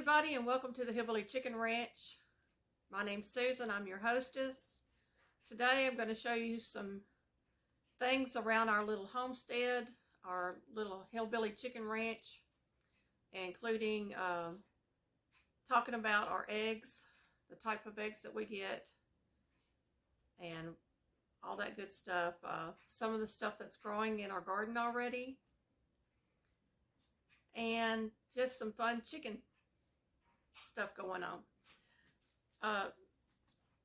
everybody, and welcome to the Hillbilly Chicken Ranch. My name's Susan. I'm your hostess. Today I'm going to show you some things around our little homestead, our little Hillbilly Chicken Ranch, including talking about our eggs, the type of eggs that we get, and all that good stuff. Some of the stuff that's growing in our garden already, and just some fun chicken stuff going on.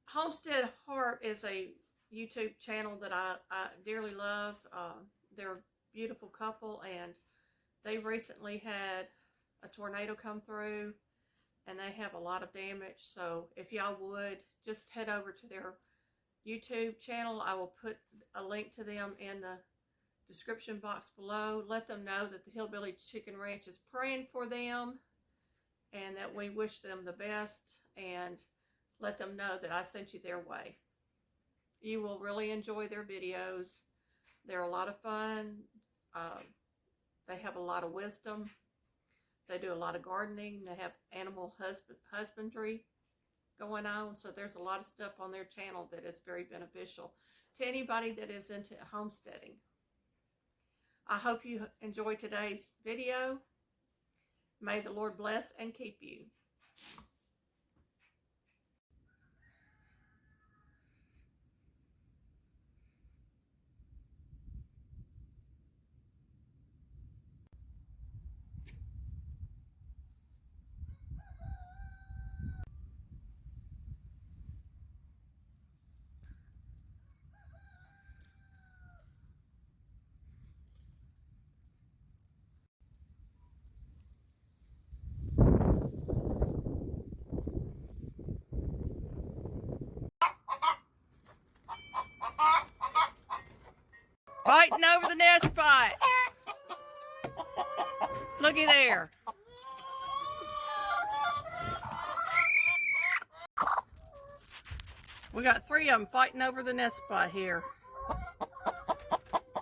Homestead Heart is a YouTube channel that I dearly love. They're a beautiful couple, and they recently had a tornado come through, and they have a lot of damage. So if y'all would just head over to their YouTube channel, I will put a link to them in the description box below. Let them know that the Hillbilly Chicken Ranch is praying for them and that we wish them the best, and let them know that I sent you their way. You will really enjoy their videos. They're a lot of fun. They have a lot of wisdom. They do a lot of gardening. They have animal husbandry going on. So there's a lot of stuff on their channel that is very beneficial to anybody that is into homesteading. I hope you enjoy today's video. May the Lord bless and keep you. Fighting over the nest spot. Looky there. We got 3 of them fighting over the nest spot here.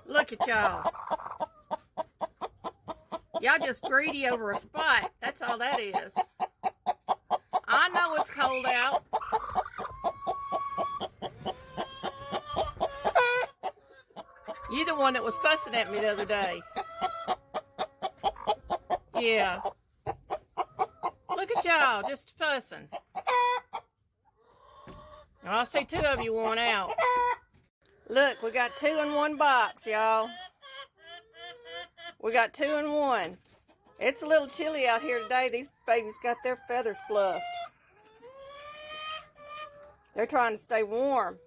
Look at y'all. Y'all just greedy over a spot. That's all that is. I know it's cold out. You're the one that was fussing at me the other day. Yeah. Look at y'all, just fussing. I see 2 of you want out. Look, we got 2 in one box, y'all. We got 2 in one. It's a little chilly out here today. These babies got their feathers fluffed. They're trying to stay warm.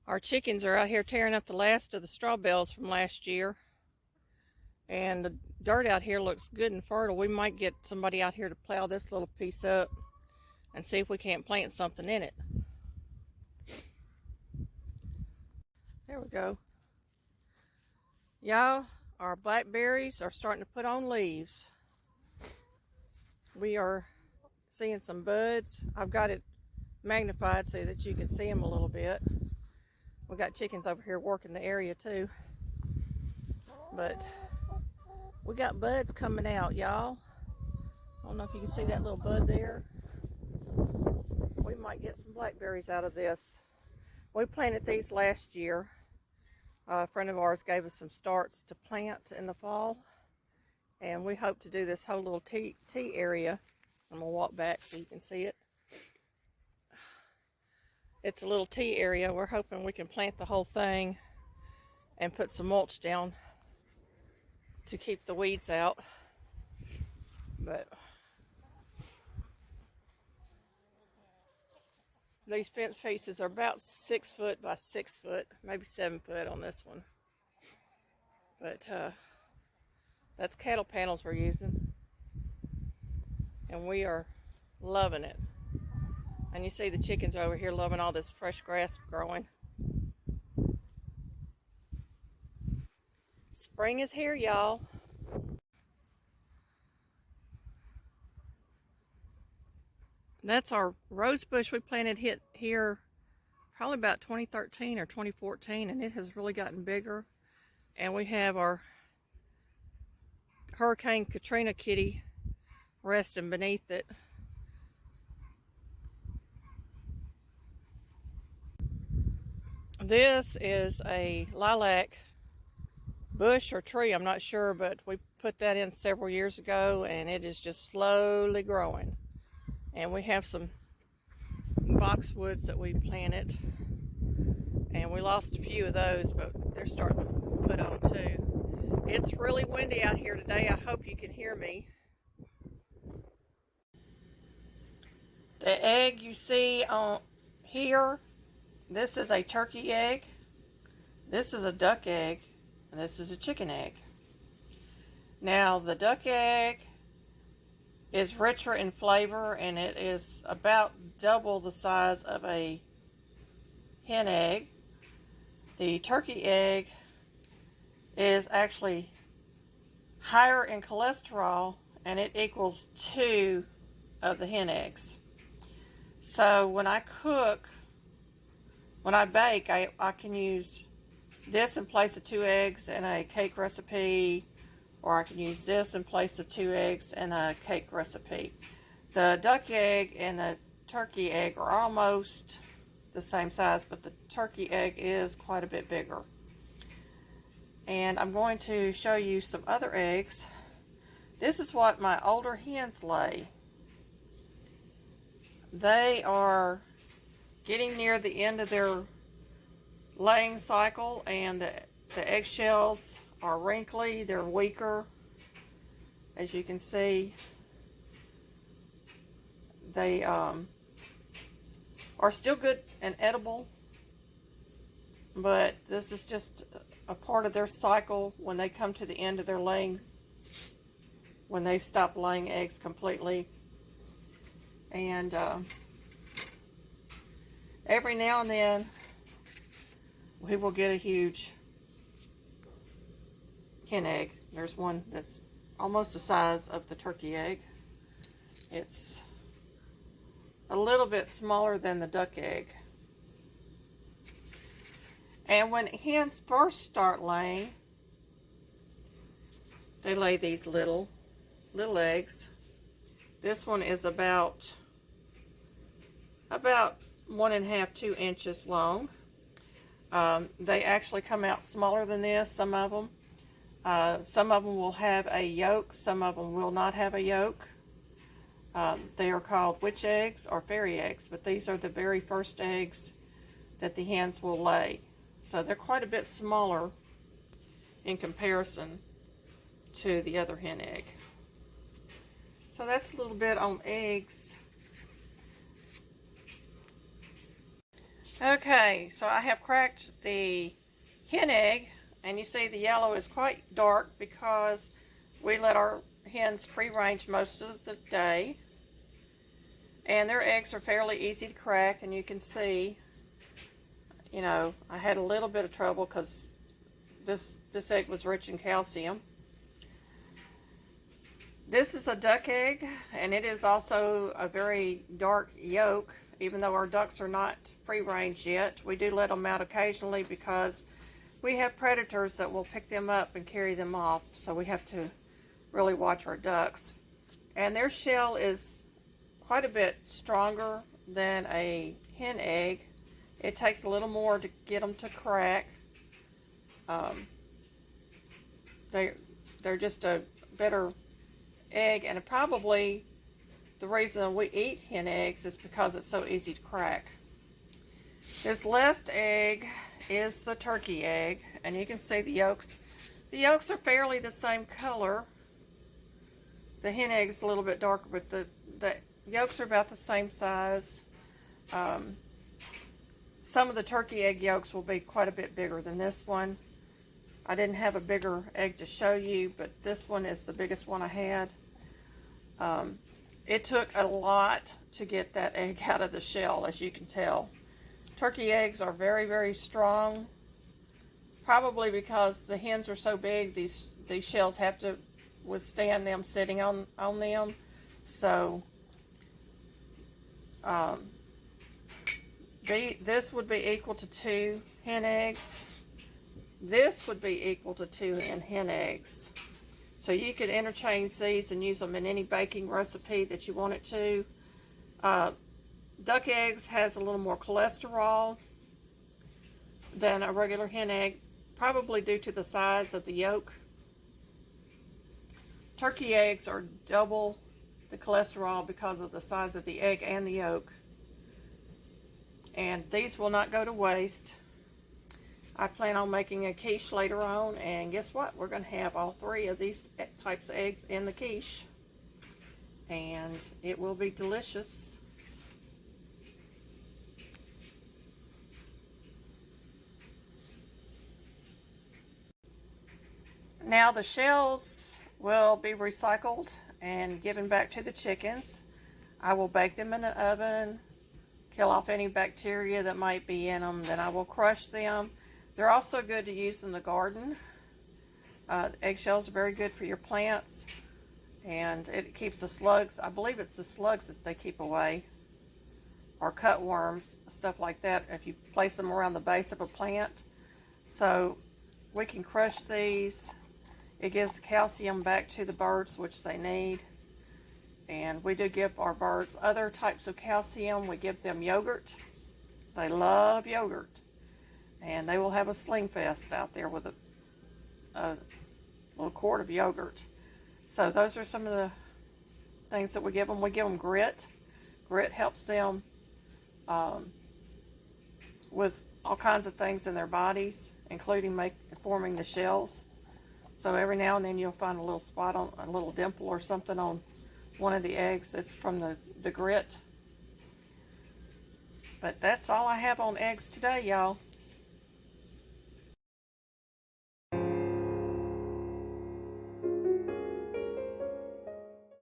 Our chickens are out here tearing up the last of the straw bales from last year. And the dirt out here looks good and fertile. We might get somebody out here to plow this little piece up and see if we can't plant something in it. There we go. Y'all, our blackberries are starting to put on leaves. We are seeing some buds. I've got it magnified so that you can see them a little bit. We got chickens over here working the area too. But we got buds coming out, y'all. I don't know if you can see that little bud there. We might get some blackberries out of this. We planted these last year. A friend of ours gave us some starts to plant in the fall. And we hope to do this whole little tea area. I'm going to walk back so you can see it. It's a little tea area. We're hoping we can plant the whole thing and put some mulch down to keep the weeds out. But these fence pieces are about 6 foot by 6 foot, maybe 7 foot on this one. But that's cattle panels we're using. And we are loving it. And you see the chickens over here loving all this fresh grass growing. Spring is here, y'all. That's our rose bush we planted here probably about 2013 or 2014, and it has really gotten bigger. And we have our Hurricane Katrina kitty resting beneath it. This is a lilac bush or tree, I'm not sure, but we put that in several years ago and it is just slowly growing. And we have some boxwoods that we planted, and we lost a few of those, but they're starting to put on too. It's really windy out here today. I hope you can hear me. The egg you see on here, this is a turkey egg, this is a duck egg, and this is a chicken egg. Now the duck egg is richer in flavor and it is about double the size of a hen egg. The turkey egg is actually higher in cholesterol and it equals 2 of the hen eggs. So when I cook, when I bake, I can use this in place of 2 eggs in a cake recipe, or I can use this in place of 2 eggs in a cake recipe. The duck egg and the turkey egg are almost the same size, but the turkey egg is quite a bit bigger. And I'm going to show you some other eggs. This is what my older hens lay. They are getting near the end of their laying cycle, and the eggshells are wrinkly, they're weaker. As you can see, they are still good and edible, but this is just a part of their cycle when they come to the end of their laying, when they stop laying eggs completely. And every now and then we will get a huge hen egg. There's one that's almost the size of the turkey egg. It's a little bit smaller than the duck egg. And when hens first start laying, they lay these little eggs. This one is about 1.5 to 2 inches long. They actually come out smaller than this, some of them. Some of them will have a yolk, some of them will not have a yolk. They are called witch eggs or fairy eggs, but these are the very first eggs that the hens will lay. So they're quite a bit smaller in comparison to the other hen egg. So that's a little bit on eggs. Okay, so I have cracked the hen egg, and you see the yellow is quite dark because we let our hens free range most of the day. And their eggs are fairly easy to crack, and you can see, you know, I had a little bit of trouble because this egg was rich in calcium. This is a duck egg, and it is also a very dark yolk. Even though our ducks are not free range yet, we do let them out occasionally because we have predators that will pick them up and carry them off. So we have to really watch our ducks. And their shell is quite a bit stronger than a hen egg. It takes a little more to get them to crack. They're just a better egg, and probably the reason we eat hen eggs is because it's so easy to crack. This last egg is the turkey egg, and you can see the yolks. The yolks are fairly the same color. The hen egg's a little bit darker, but the yolks are about the same size. Some of the turkey egg yolks will be quite a bit bigger than this one. I didn't have a bigger egg to show you, but this one is the biggest one I had. It took a lot to get that egg out of the shell, as you can tell. Turkey eggs are very, very strong, probably because the hens are so big, these shells have to withstand them sitting on them. So this would be equal to 2 hen eggs. This would be equal to 2 hen eggs. So you could interchange these and use them in any baking recipe that you want it to. Duck eggs has a little more cholesterol than a regular hen egg, probably due to the size of the yolk. Turkey eggs are double the cholesterol because of the size of the egg and the yolk. And these will not go to waste. I plan on making a quiche later on, and guess what? We're going to have all 3 of these types of eggs in the quiche. And it will be delicious. Now the shells will be recycled and given back to the chickens. I will bake them in the oven, kill off any bacteria that might be in them. Then I will crush them. They're also good to use in the garden. Eggshells are very good for your plants, and it keeps the slugs. I believe it's the slugs that they keep away, or cutworms, stuff like that, if you place them around the base of a plant. So we can crush these. It gives calcium back to the birds, which they need. And we do give our birds other types of calcium. We give them yogurt. They love yogurt. And they will have a sling fest out there with a little quart of yogurt. So those are some of the things that we give them. We give them grit. Grit helps them with all kinds of things in their bodies, including forming the shells. So every now and then you'll find a little spot, on a little dimple or something on one of the eggs. It's from the grit. But that's all I have on eggs today, y'all.